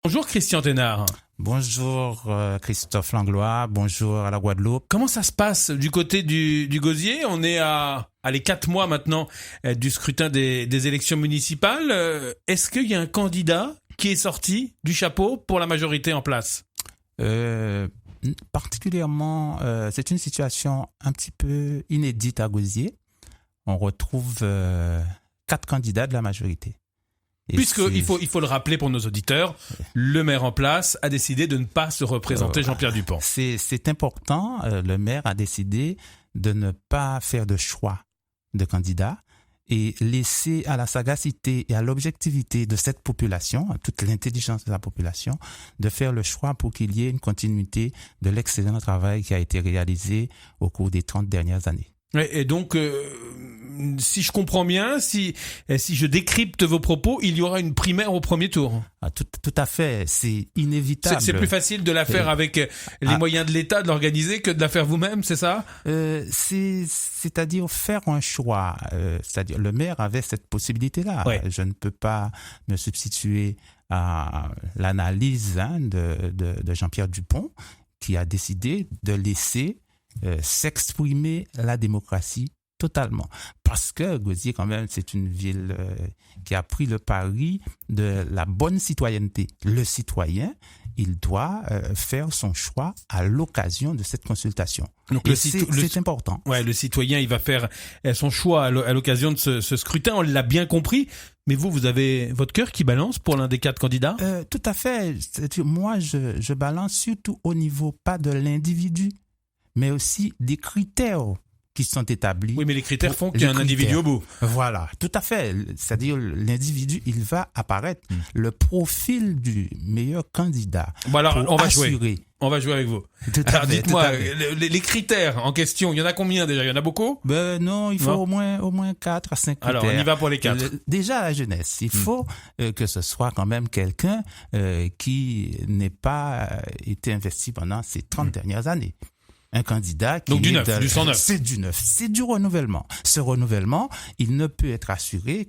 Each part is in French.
Bonjour Christian Thénard. Bonjour Christophe Langlois, bonjour à la Guadeloupe. Comment ça se passe du côté du Gosier? On est à les 4 mois maintenant du scrutin des élections municipales. Est-ce qu'il y a un candidat qui est sorti du chapeau pour la majorité en place? Particulièrement, c'est une situation un petit peu inédite à Gosier. On retrouve 4 candidats de la majorité. Puisqu'il faut le rappeler pour nos auditeurs, le maire en place a décidé de ne pas se représenter Jean-Pierre Dupont. C'est important, le maire a décidé de ne pas faire de choix de candidats et laisser à la sagacité et à l'objectivité de cette population, à toute l'intelligence de la population, de faire le choix pour qu'il y ait une continuité de l'excellent travail qui a été réalisé au cours des 30 dernières années. Et donc, si je comprends bien, si je décrypte vos propos, il y aura une primaire au premier tour. Tout à fait, c'est inévitable. C'est plus facile de la faire avec les moyens de l'État, de l'organiser, que de la faire vous-même, c'est ça? C'est-à-dire faire un choix. C'est-à-dire le maire avait cette possibilité-là. Ouais. Je ne peux pas me substituer à l'analyse de Jean-Pierre Dupont, qui a décidé de laisser s'exprimer la démocratie totalement. Parce que Gosier, quand même, c'est une ville qui a pris le pari de la bonne citoyenneté. Le citoyen, il doit faire son choix à l'occasion de cette consultation. Donc c'est important. Ouais, le citoyen, il va faire son choix à l'occasion de ce scrutin. On l'a bien compris. Mais vous avez votre cœur qui balance pour l'un des 4 candidats? Tout à fait. Moi, je balance surtout au niveau pas de l'individu, mais aussi des critères qui sont établis. Oui, mais les critères font qu'il y a un individu au bout. Voilà, tout à fait. C'est-à-dire, l'individu, il va apparaître. Le profil du meilleur candidat. Bon, alors, on va jouer. On va jouer avec vous. Alors, dites-moi, les critères en question, il y en a combien déjà? Il y en a beaucoup? Non, il faut au moins 4 à 5 critères. Alors, on y va pour les 4. Déjà, la jeunesse. Il faut que ce soit quand même quelqu'un qui n'ait pas été investi pendant ces 30 dernières années. Un candidat qui... Donc du neuf, du 109. C'est du neuf, c'est du renouvellement. Ce renouvellement, il ne peut être assuré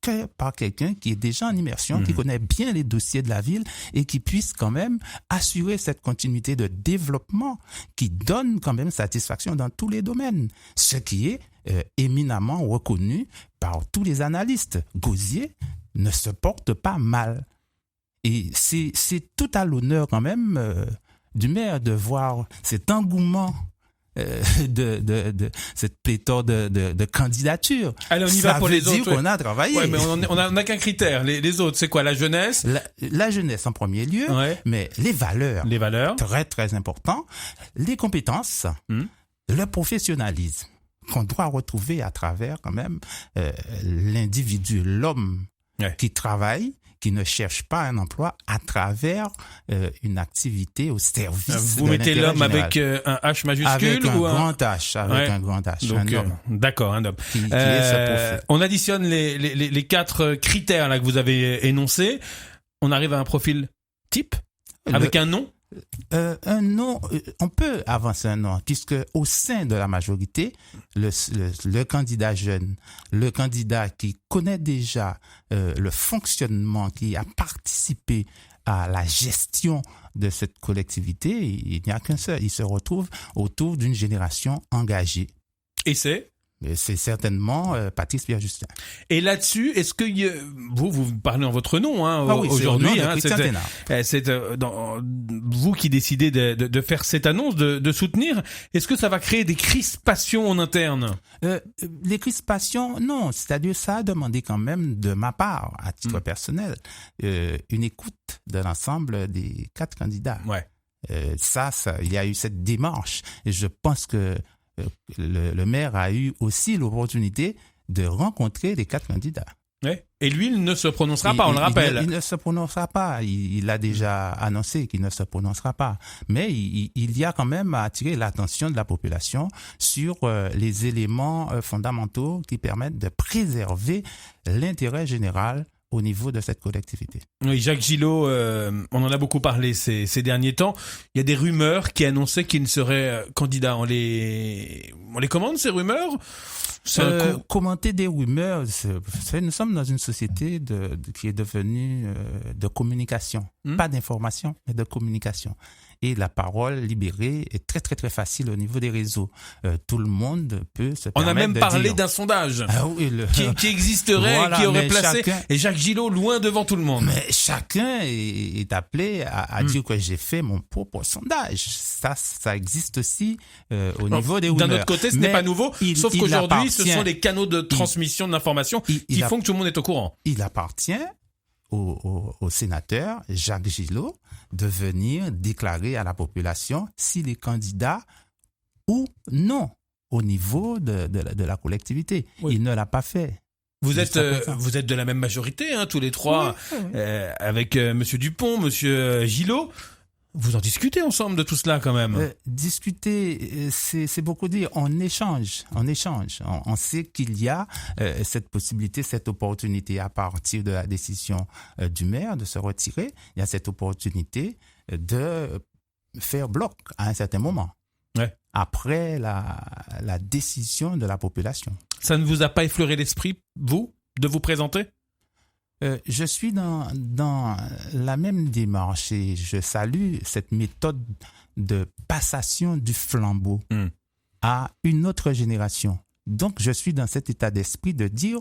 que par quelqu'un qui est déjà en immersion, qui connaît bien les dossiers de la ville et qui puisse quand même assurer cette continuité de développement qui donne quand même satisfaction dans tous les domaines. Ce qui est éminemment reconnu par tous les analystes. Gosier ne se porte pas mal. Et c'est tout à l'honneur quand même... du maire de voir cet engouement de cette pléthore de candidatures. Allez, on y va pour les autres. Ça veut dire qu'on a travaillé. Ouais, mais on a qu'un critère. Les autres, c'est quoi? La jeunesse? La jeunesse en premier lieu, mais les valeurs. Les valeurs. Très, très important. Les compétences, le professionnalisme qu'on doit retrouver à travers quand même l'individu, l'homme qui travaille, qui ne cherche pas un emploi à travers une activité au service Vous de mettez l'intérêt l'homme général. avec un H majuscule avec ou un grand H, avec un grand H, donc, un homme. D'accord, un homme. Qui est ce profil. On additionne les 4 critères là que vous avez énoncés. On arrive à un profil type avec un nom. Un nom, on peut avancer un nom, puisque au sein de la majorité, le candidat jeune, le candidat qui connaît déjà le fonctionnement, qui a participé à la gestion de cette collectivité, il n'y a qu'un seul. Il se retrouve autour d'une génération engagée. Et c'est certainement Patrice Pierre-Justin. Et là-dessus, est-ce que vous parlez en votre nom aujourd'hui, c'est vous qui décidez de faire cette annonce, de soutenir. Est-ce que ça va créer des crispations en interne? Les crispations, non. C'est-à-dire, ça a demandé quand même de ma part, à titre personnel, une écoute de l'ensemble des 4 candidats. Ouais. Il y a eu cette démarche. Et je pense que le maire a eu aussi l'opportunité de rencontrer les 4 candidats. Ouais. Et lui, il ne se prononcera pas, on le rappelle. Il ne se prononcera pas. Il a déjà annoncé qu'il ne se prononcera pas. Mais il y a quand même à attirer l'attention de la population sur les éléments fondamentaux qui permettent de préserver l'intérêt général au niveau de cette collectivité. Oui, Jacques Gillot, on en a beaucoup parlé ces derniers temps. Il y a des rumeurs qui annonçaient qu'il ne serait candidat. On les commande, ces rumeurs? Commenter des rumeurs, nous sommes dans une société qui est devenue de communication. Pas d'information, mais de communication. Et la parole libérée est très, très, très facile au niveau des réseaux. Tout le monde peut se permettre de dire... On a même parlé d'un sondage qui existerait, qui aurait placé et Jacques Gillot loin devant tout le monde. Mais chacun est appelé à dire que j'ai fait mon propre sondage. Ça existe aussi au niveau des rumeurs. D'un autre côté, ce n'est pas nouveau, sauf qu'aujourd'hui, ce sont les canaux de transmission de l'information qui font que tout le monde est au courant. Il appartient au sénateur Jacques Gillot de venir déclarer à la population s'il est candidat ou non au niveau de la collectivité. Oui. Il ne l'a pas fait. Vous êtes de la même majorité, hein, tous les trois, avec Monsieur Dupont, Monsieur Gillot. Vous en discutez ensemble de tout cela quand même. Discuter, c'est beaucoup dire. On échange. On sait qu'il y a cette possibilité, cette opportunité à partir de la décision du maire de se retirer. Il y a cette opportunité de faire bloc à un certain moment. Ouais. Après la décision de la population. Ça ne vous a pas effleuré l'esprit, vous, de vous présenter ? Je suis dans la même démarche et je salue cette méthode de passation du flambeau à une autre génération. Donc, je suis dans cet état d'esprit de dire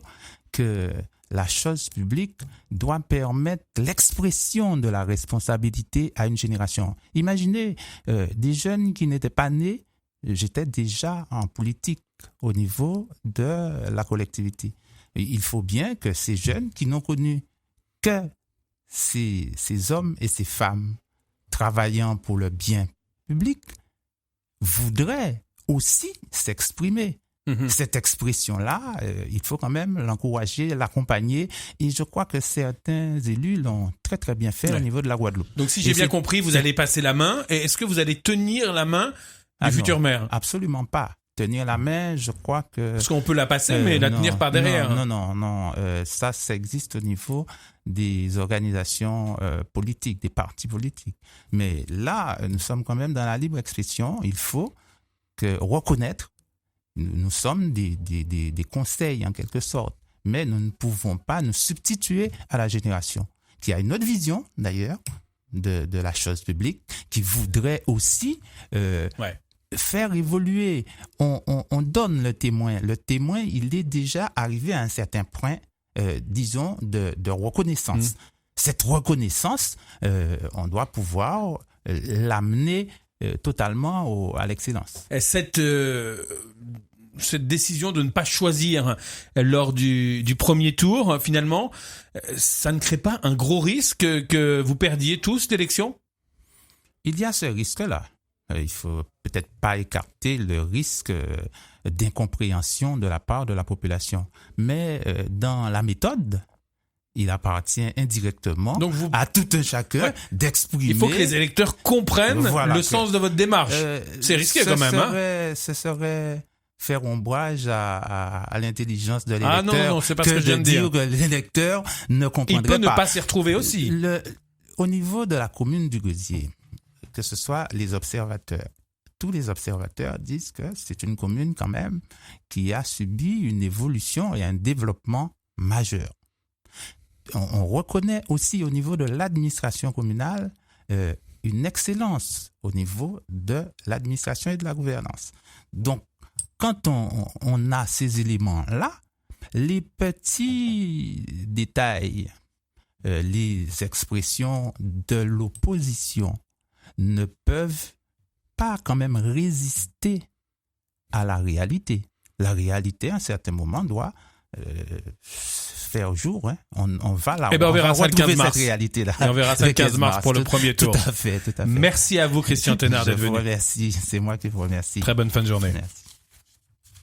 que la chose publique doit permettre l'expression de la responsabilité à une génération. Imaginez des jeunes qui n'étaient pas nés, j'étais déjà en politique au niveau de la collectivité. Il faut bien que ces jeunes qui n'ont connu que ces hommes et ces femmes travaillant pour le bien public voudraient aussi s'exprimer. Cette expression-là, il faut quand même l'encourager, l'accompagner. Et je crois que certains élus l'ont très, très bien fait au niveau de la Guadeloupe. Donc, si j'ai bien compris, vous allez passer la main. Et est-ce que vous allez tenir la main du futur maire ? Absolument pas. Tenir la main, je crois que... Parce qu'on peut la passer, mais la tenir par derrière. Non. Ça existe au niveau des organisations politiques, des partis politiques. Mais là, nous sommes quand même dans la libre expression. Il faut reconnaître, nous sommes des conseils en quelque sorte. Mais nous ne pouvons pas nous substituer à la génération qui a une autre vision, d'ailleurs, de la chose publique, qui voudrait aussi... faire évoluer, on donne le témoin. Le témoin, il est déjà arrivé à un certain point, disons, de reconnaissance. Cette reconnaissance, on doit pouvoir l'amener totalement à l'excellence. Et cette décision de ne pas choisir lors du premier tour, finalement, ça ne crée pas un gros risque que vous perdiez tous l'élection ? Il y a ce risque-là. Il faut peut-être pas écarter le risque d'incompréhension de la part de la population. Mais dans la méthode, il appartient indirectement à tout un chacun d'exprimer... Il faut que les électeurs comprennent le sens de votre démarche. C'est risqué quand même. Ce serait faire ombrage à l'intelligence de l'électeur. Ah non, c'est pas ce que je viens de dire. Que l'électeur ne comprendrait pas. Il peut ne pas s'y retrouver aussi. Au niveau de la commune du Gosier, que ce soit les observateurs. Tous les observateurs disent que c'est une commune quand même qui a subi une évolution et un développement majeur. On reconnaît aussi au niveau de l'administration communale une excellence au niveau de l'administration et de la gouvernance. Donc, quand on a ces éléments-là, les petits détails, les expressions de l'opposition ne peuvent pas quand même résister à la réalité. La réalité, à un certain moment, doit faire jour. Hein. On va la on verra ça le 15 mars. Cette réalité-là. Et on verra ça le 15 mars pour le premier tour. Tout à fait. Merci à vous, Christian Thénard, d'être venu. Je vous remercie. C'est moi qui vous remercie. Très bonne fin de journée. Merci.